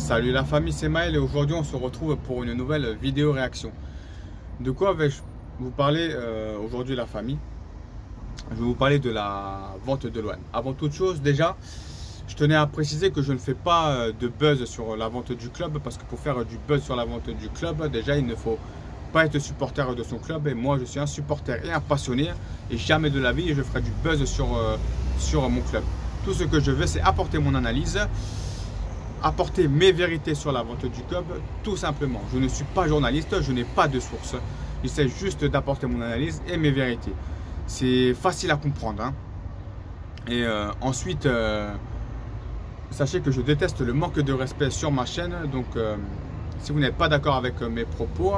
Salut la famille, c'est Maël et aujourd'hui on se retrouve pour une nouvelle vidéo réaction. De quoi vais-je vous parler aujourd'hui la famille? Je vais vous parler de la vente de l'OM. Avant toute chose déjà, je tenais à préciser que je ne fais pas de buzz sur la vente du club parce que pour faire du buzz sur la vente du club, déjà il ne faut pas être supporter de son club et moi je suis un supporter et un passionné et jamais de la vie je ferai du buzz sur mon club. Tout ce que je veux c'est apporter mon analyse, apporter mes vérités sur la vente du club, tout simplement. Je ne suis pas journaliste, je n'ai pas de source. J'essaie juste d'apporter mon analyse et mes vérités. C'est facile à comprendre. Hein. Et ensuite, sachez que je déteste le manque de respect sur ma chaîne. Donc, si vous n'êtes pas d'accord avec mes propos,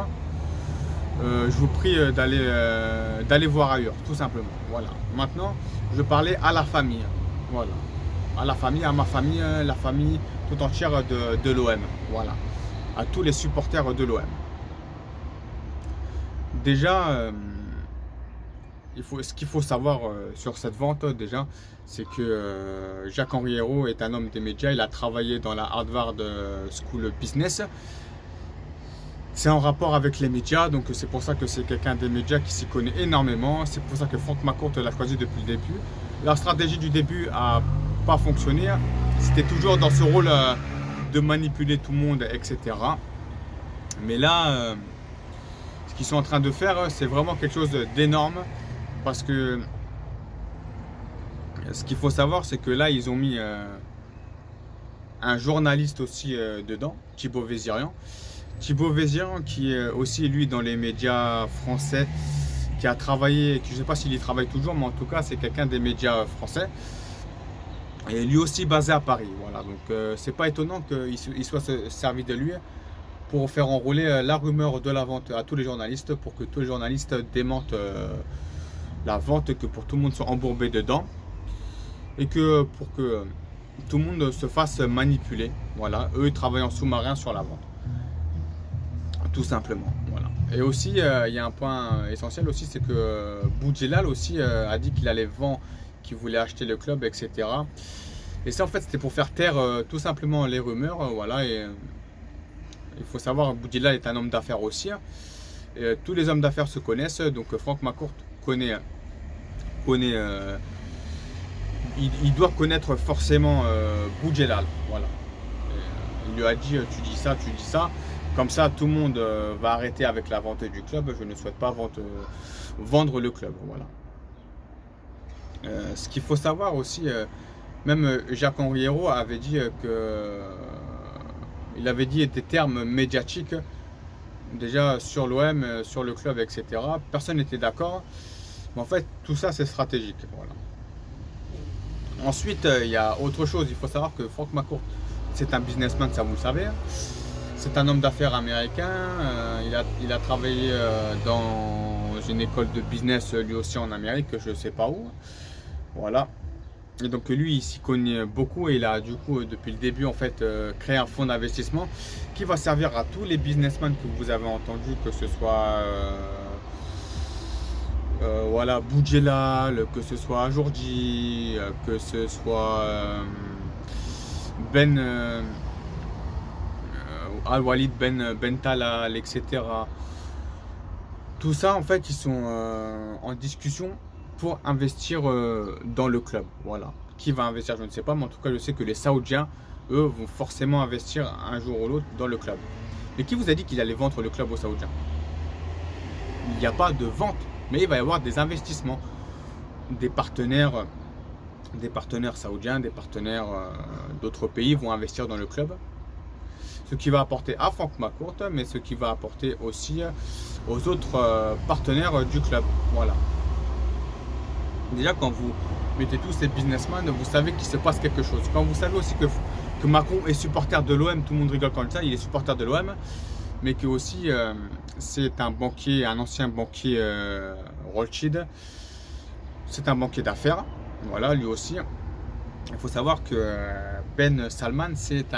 je vous prie d'aller voir ailleurs, tout simplement. Voilà. Maintenant, je parlais à la famille. Voilà. À la famille, à ma famille, la famille tout entière de l'OM. Voilà. À tous les supporters de l'OM. Déjà, ce qu'il faut savoir sur cette vente, déjà, c'est que Jacques-Henri Hérault est un homme des médias. Il a travaillé dans la Harvard School Business. C'est en rapport avec les médias, donc c'est pour ça que c'est quelqu'un des médias qui s'y connaît énormément. C'est pour ça que Franck McCourt l'a choisi depuis le début. La stratégie du début a pas fonctionné. C'était toujours dans ce rôle de manipuler tout le monde, etc. Mais là, ce qu'ils sont en train de faire, c'est vraiment quelque chose d'énorme. Parce que ce qu'il faut savoir, c'est que là, ils ont mis un journaliste aussi dedans, Thibaut Vézirian. Thibaut Vézirian qui est aussi lui dans les médias français, qui a travaillé, je ne sais pas s'il y travaille toujours, mais en tout cas c'est quelqu'un des médias français. Et lui aussi basé à Paris. Voilà, donc c'est pas étonnant qu'il soit servi de lui pour faire enrouler la rumeur de la vente à tous les journalistes, pour que tous les journalistes démentent la vente, que pour tout le monde soit embourbé dedans. Et que pour que tout le monde se fasse manipuler. Voilà, eux ils travaillent en sous-marin sur la vente. Tout simplement, voilà. Et aussi, il y a un point essentiel aussi, c'est que Boudjelal aussi a dit qu'il allait vendre, qu'il voulait acheter le club, etc. Et ça, en fait, c'était pour faire taire tout simplement les rumeurs, voilà. Et il faut savoir, Boudjelal est un homme d'affaires aussi. Et, tous les hommes d'affaires se connaissent, donc Franck McCourt connaît il doit connaître forcément Boudjelal, voilà. Et, il lui a dit, tu dis ça, tu dis ça. Comme ça, tout le monde va arrêter avec la vente du club. Je ne souhaite pas vendre le club. Voilà. Ce qu'il faut savoir aussi, même Jacques-Henri Hérault avait dit il avait dit des termes médiatiques déjà sur l'OM, sur le club, etc. Personne n'était d'accord. Mais en fait, tout ça, c'est stratégique. Voilà. Ensuite, il y a autre chose. Il faut savoir que Franck McCourt, c'est un businessman, ça vous le savez. C'est un homme d'affaires américain, il a travaillé dans une école de business lui aussi en Amérique, je ne sais pas où. Voilà. Et donc lui, il s'y connaît beaucoup et il a du coup depuis le début en fait créé un fonds d'investissement qui va servir à tous les businessmen que vous avez entendus, que ce soit voilà, Boudjelal, que ce soit Ajourdi, que ce soit Al-Walid Ben Talal, etc. Tout ça, en fait, ils sont en discussion pour investir dans le club. Voilà. Qui va investir, je ne sais pas, mais en tout cas, je sais que les Saoudiens, eux, vont forcément investir un jour ou l'autre dans le club. Mais qui vous a dit qu'il allait vendre le club aux Saoudiens? Il n'y a pas de vente, mais il va y avoir des investissements. Des partenaires saoudiens, des partenaires d'autres pays vont investir dans le club. Ce qui va apporter à Franck McCourt, mais ce qui va apporter aussi aux autres partenaires du club. Voilà. Déjà, quand vous mettez tous ces businessmen, vous savez qu'il se passe quelque chose. Quand vous savez aussi que Macron est supporter de l'OM, tout le monde rigole quand ça, il est supporter de l'OM, mais que aussi c'est un banquier, un ancien banquier Rothschild. C'est un banquier d'affaires. Voilà, lui aussi. Il faut savoir que Ben Salman, c'est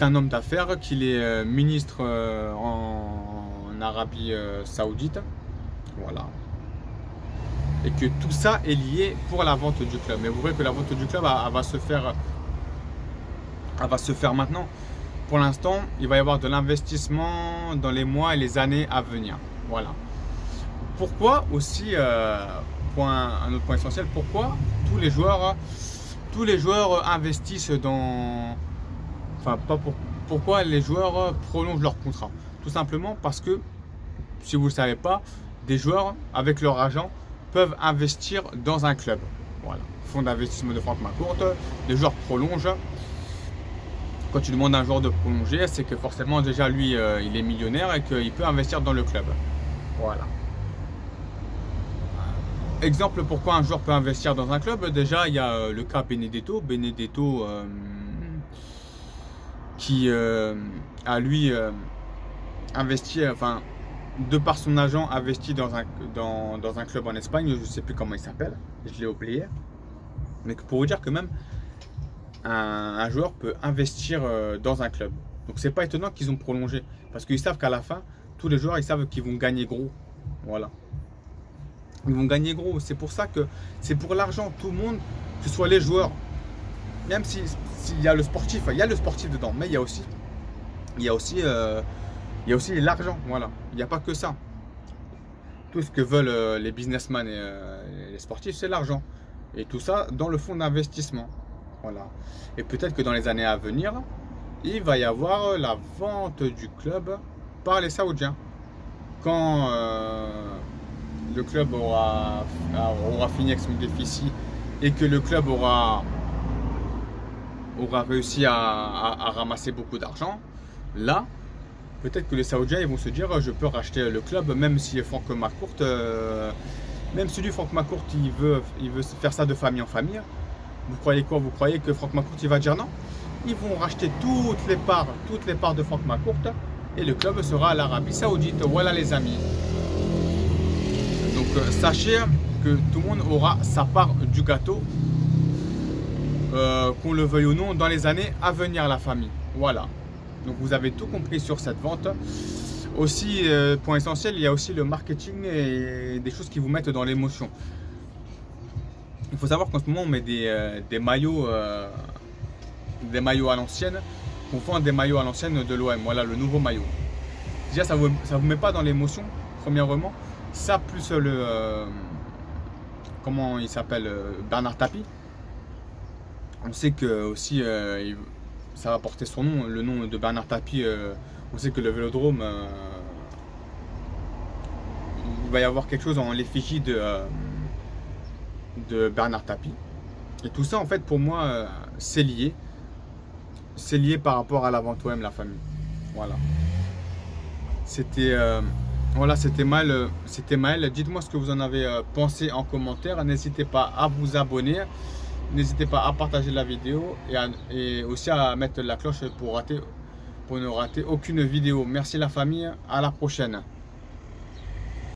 un homme d'affaires, qu'il est ministre en Arabie Saoudite. Voilà. Et que tout ça est lié pour la vente du club. Mais vous voyez que la vente du club va se faire elle va se faire maintenant. Pour l'instant, il va y avoir de l'investissement dans les mois et les années à venir. Voilà. Pourquoi aussi, un autre point essentiel, pourquoi tous les joueurs investissent dans... Enfin, pas pour, pourquoi les joueurs prolongent leur contrat? Tout simplement parce que, si vous ne le savez pas, des joueurs, avec leur agent, peuvent investir dans un club. Voilà. Fonds d'investissement de Franck McCourt, les joueurs prolongent. Quand tu demandes à un joueur de prolonger, c'est que forcément déjà lui il est millionnaire et qu'il peut investir dans le club. Voilà. Exemple pourquoi un joueur peut investir dans un club, déjà il y a le cas Benedetto. Benedetto qui a lui investi, enfin de par son agent investi dans un club en Espagne, je ne sais plus comment il s'appelle, je l'ai oublié. Mais pour vous dire que même un joueur peut investir dans un club. Donc c'est pas étonnant qu'ils ont prolongé. Parce qu'ils savent qu'à la fin, tous les joueurs ils savent qu'ils vont gagner gros. Voilà. Ils vont gagner gros. C'est pour ça que c'est pour l'argent. Tout le monde, que ce soit les joueurs, même s'il y a le sportif, il y a le sportif dedans, mais il y a aussi l'argent. Voilà. Il n'y a pas que ça. Tout ce que veulent les businessmen et les sportifs, c'est l'argent. Et tout ça dans le fonds d'investissement. Voilà. Et peut-être que dans les années à venir, il va y avoir la vente du club par les Saoudiens. Quand le club aura fini avec son déficit et que le club aura réussi à ramasser beaucoup d'argent, là, peut-être que les Saoudiens ils vont se dire je peux racheter le club, même si Franck McCourt, même si lui, Franck McCourt, il veut faire ça de famille en famille. Vous croyez quoi? Vous croyez que Franck McCourt il va dire non? Ils vont racheter toutes les parts de Franck McCourt et le club sera à l'Arabie Saoudite. Voilà les amis. Donc sachez que tout le monde aura sa part du gâteau, qu'on le veuille ou non, dans les années à venir, la famille. Voilà. Donc vous avez tout compris sur cette vente. Aussi, point essentiel, il y a aussi le marketing et des choses qui vous mettent dans l'émotion. Il faut savoir qu'en ce moment on met des maillots à l'ancienne. On vend des maillots à l'ancienne de l'OM. Voilà le nouveau maillot. Déjà ça vous met pas dans l'émotion, premièrement. Ça plus comment il s'appelle, Bernard Tapie. On sait que aussi ça va porter son nom, le nom de Bernard Tapie. On sait que le Vélodrome, il va y avoir quelque chose en l'effigie de Bernard Tapie. Et tout ça en fait pour moi c'est lié. C'est lié par rapport à la vente OM, la famille. Voilà. C'était Maël. Dites-moi ce que vous en avez pensé en commentaire. N'hésitez pas à vous abonner. N'hésitez pas à partager la vidéo et aussi à mettre la cloche pour ne rater aucune vidéo. Merci la famille. À la prochaine.